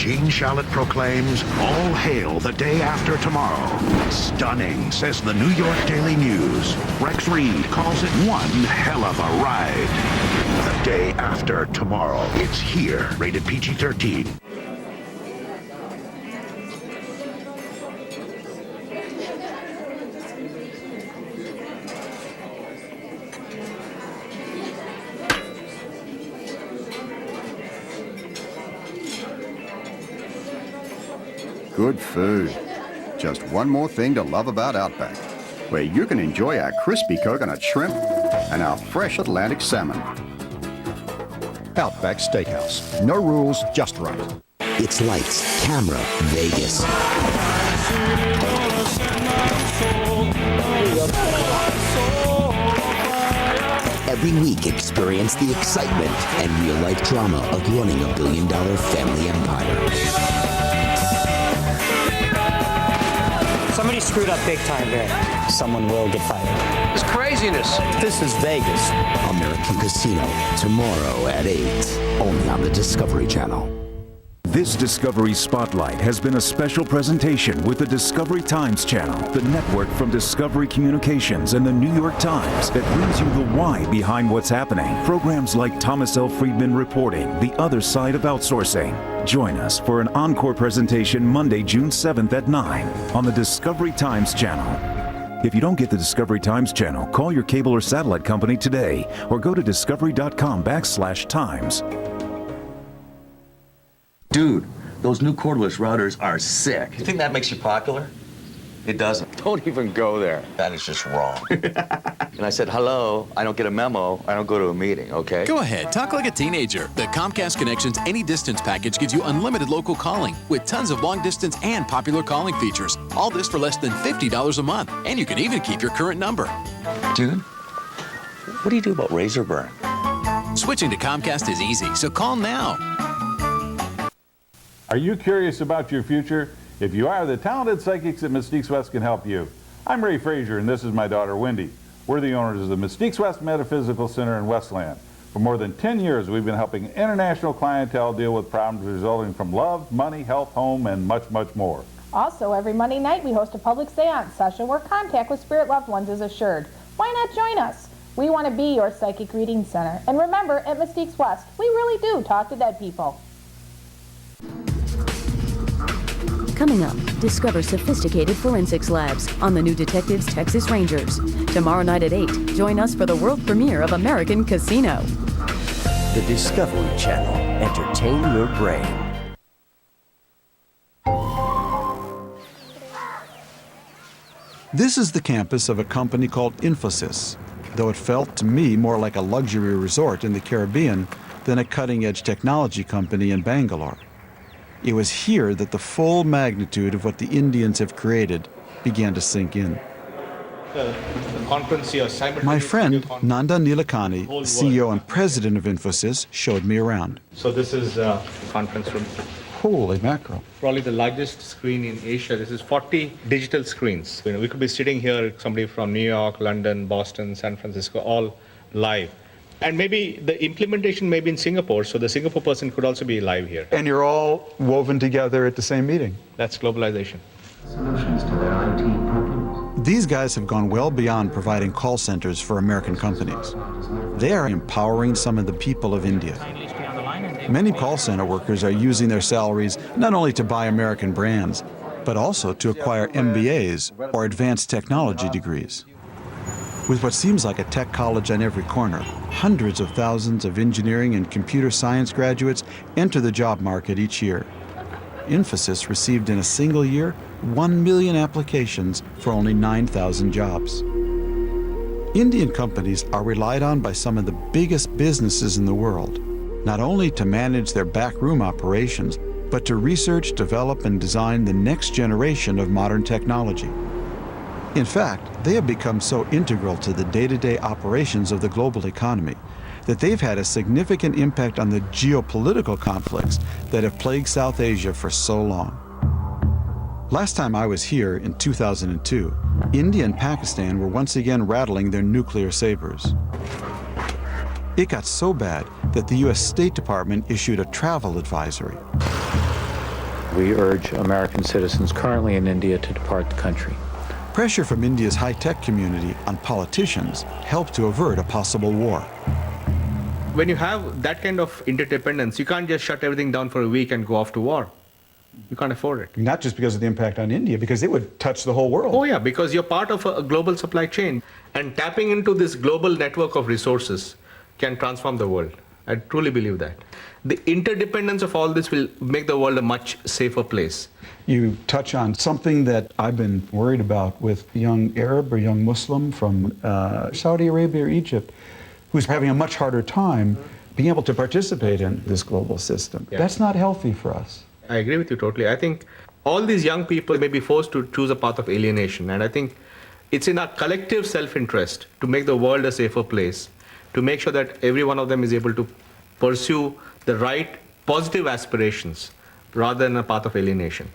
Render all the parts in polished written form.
Gene Shalit proclaims, all hail the day after tomorrow. Stunning, says the New York Daily News. Rex Reed calls it one hell of a ride. The day after tomorrow. It's here. Rated PG-13. Good food. Just one more thing to love about Outback, where you can enjoy our crispy coconut shrimp and our fresh Atlantic salmon. Outback Steakhouse. No rules, just right. It's lights, camera, Vegas. Every week, experience the excitement and real-life drama of running a billion-dollar family empire. Somebody screwed up big time there. Someone will get fired. It's craziness. This is Vegas. American Casino, tomorrow at 8, only on the Discovery Channel. This Discovery Spotlight has been a special presentation with the Discovery Times Channel, the network from Discovery Communications and the New York Times that brings you the why behind what's happening. Programs like Thomas L. Friedman Reporting, The Other Side of Outsourcing. Join us for an encore presentation Monday, June 7th at 9 on the Discovery Times Channel. If you don't get the Discovery Times Channel, call your cable or satellite company today or go to discovery.com/times. Dude, those new cordless routers are sick. You think that makes you popular? It doesn't. Don't even go there. That is just wrong. And I said, hello, I don't get a memo, I don't go to a meeting, okay? Go ahead, talk like a teenager. The Comcast Connections Any Distance package gives you unlimited local calling with tons of long distance and popular calling features. All this for less than $50 a month. And you can even keep your current number. Dude, what do you do about razor burn? Switching to Comcast is easy, so call now. Are you curious about your future? If you are, the talented psychics at Mystiques West can help you. I'm Ray Frazier, and this is my daughter, Wendy. We're the owners of the Mystiques West Metaphysical Center in Westland. For more than 10 years, we've been helping international clientele deal with problems resulting from love, money, health, home, and much, much more. Also, every Monday night, we host a public seance session where contact with spirit loved ones is assured. Why not join us? We want to be your psychic reading center. And remember, at Mystiques West, we really do talk to dead people. Coming up, discover sophisticated forensics labs on the new Detectives Texas Rangers. Tomorrow night at 8, join us for the world premiere of American Casino. The Discovery Channel. Entertain your brain. This is the campus of a company called Infosys, though it felt to me more like a luxury resort in the Caribbean than a cutting-edge technology company in Bangalore. It was here that the full magnitude of what the Indians have created began to sink in. My friend Nanda Nilekani, CEO and president of Infosys, showed me around. So this is a conference room. Holy mackerel. Probably the largest screen in Asia. This is 40 digital screens. We could be sitting here, somebody from New York, London, Boston, San Francisco, all live. And maybe the implementation may be in Singapore, so the Singapore person could also be live here. And you're all woven together at the same meeting. That's globalization. Solutions to their IT problems. These guys have gone well beyond providing call centers for American companies. They are empowering some of the people of India. Many call center workers are using their salaries not only to buy American brands, but also to acquire MBAs or advanced technology degrees. With what seems like a tech college on every corner, hundreds of thousands of engineering and computer science graduates enter the job market each year. Infosys received in a single year 1 million applications for only 9,000 jobs. Indian companies are relied on by some of the biggest businesses in the world, not only to manage their backroom operations, but to research, develop, and design the next generation of modern technology. In fact, they have become so integral to the day-to-day operations of the global economy that they've had a significant impact on the geopolitical conflicts that have plagued South Asia for so long. Last time I was here, in 2002, India and Pakistan were once again rattling their nuclear sabers. It got so bad that the U.S. State Department issued a travel advisory. We urge American citizens currently in India to depart the country. Pressure from India's high-tech community on politicians helped to avert a possible war. When you have that kind of interdependence, you can't just shut everything down for a week and go off to war. You can't afford it. Not just because of the impact on India, because it would touch the whole world. Oh yeah, because you're part of a global supply chain, and tapping into this global network of resources can transform the world. I truly believe that. The interdependence of all this will make the world a much safer place. You touch on something that I've been worried about with a young Arab or young Muslim from Saudi Arabia or Egypt, who's having a much harder time being able to participate in this global system. Yeah. That's not healthy for us. I agree with you totally. I think all these young people may be forced to choose a path of alienation, and I think it's in our collective self-interest to make the world a safer place, to make sure that every one of them is able to pursue the right positive aspirations rather than a path of alienation.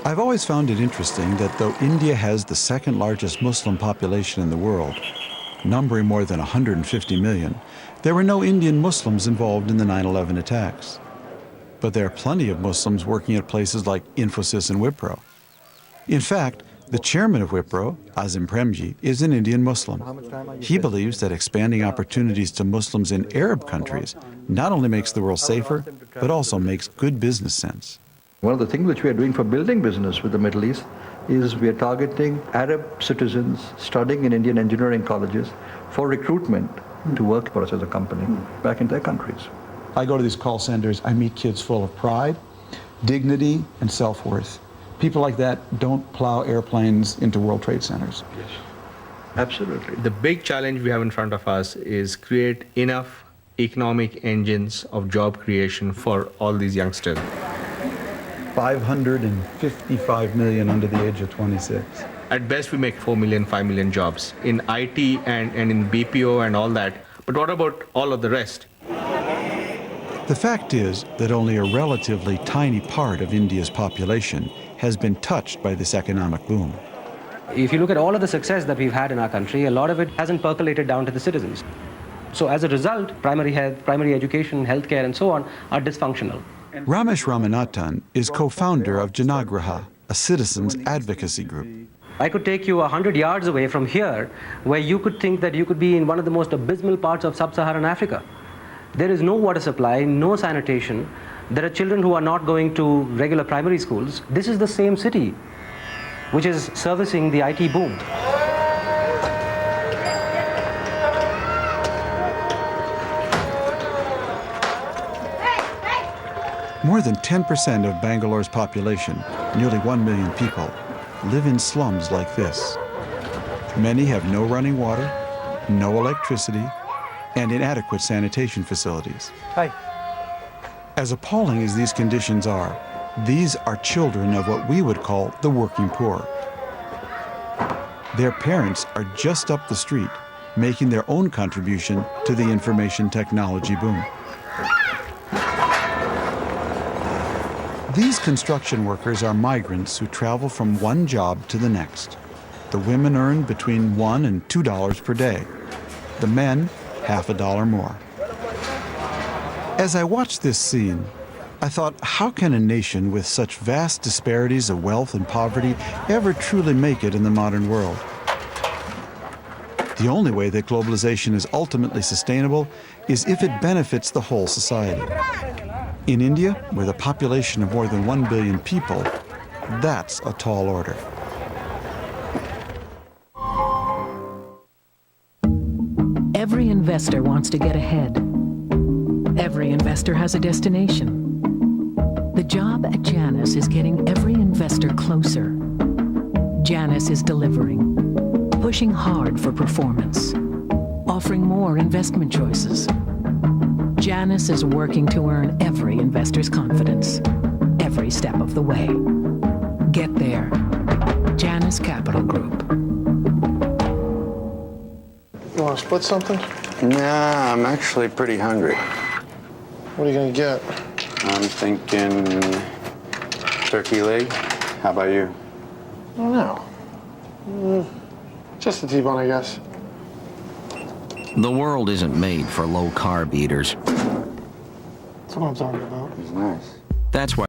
I've always found it interesting that though India has the second largest Muslim population in the world, numbering more than 150 million, there were no Indian Muslims involved in the 9/11 attacks. But there are plenty of Muslims working at places like Infosys and Wipro. In fact, the chairman of Wipro, Azim Premji, is an Indian Muslim. He believes that expanding opportunities to Muslims in Arab countries not only makes the world safer, but also makes good business sense. One of the things which we are doing for building business with the Middle East is we are targeting Arab citizens studying in Indian engineering colleges for recruitment to work for us as a company back in their countries. I go to these call centers, I meet kids full of pride, dignity, and self-worth. People like that don't plow airplanes into World Trade Centers. Yes, absolutely. The big challenge we have in front of us is create enough economic engines of job creation for all these youngsters. 555 million under the age of 26. At best, we make 4 million, 5 million jobs in IT and in BPO and all that. But what about all of the rest? The fact is that only a relatively tiny part of India's population has been touched by this economic boom. If you look at all of the success that we've had in our country, a lot of it hasn't percolated down to the citizens. So as a result, primary health, primary education, healthcare, and so on are dysfunctional. Ramesh Ramanathan is co-founder of Janagraha, a citizens advocacy group. I could take you 100 yards away from here, where you could think that you could be in one of the most abysmal parts of sub-Saharan Africa. There is no water supply, no sanitation. There are children who are not going to regular primary schools. This is the same city which is servicing the IT boom. More than 10% of Bangalore's population, nearly 1 million people, live in slums like this. Many have no running water, no electricity, and inadequate sanitation facilities. Hi. As appalling as these conditions are, these are children of what we would call the working poor. Their parents are just up the street, making their own contribution to the information technology boom. These construction workers are migrants who travel from one job to the next. The women earn between $1 and $2 per day. The men, half a dollar more. As I watched this scene, I thought, how can a nation with such vast disparities of wealth and poverty ever truly make it in the modern world? The only way that globalization is ultimately sustainable is if it benefits the whole society. In India, with a population of more than 1 billion people, that's a tall order. Every investor wants to get ahead. Every investor has a destination. The job at Janus is getting every investor closer. Janus is delivering, pushing hard for performance, offering more investment choices. Janus is working to earn every investor's confidence, every step of the way. Get there. Janus Capital Group. You want to split something? Nah, I'm actually pretty hungry. What are you going to get? I'm thinking turkey leg. How about you? I don't know. Just a T-bone, I guess. The world isn't made for low-carb eaters. That's what I'm talking about. It's nice. That's why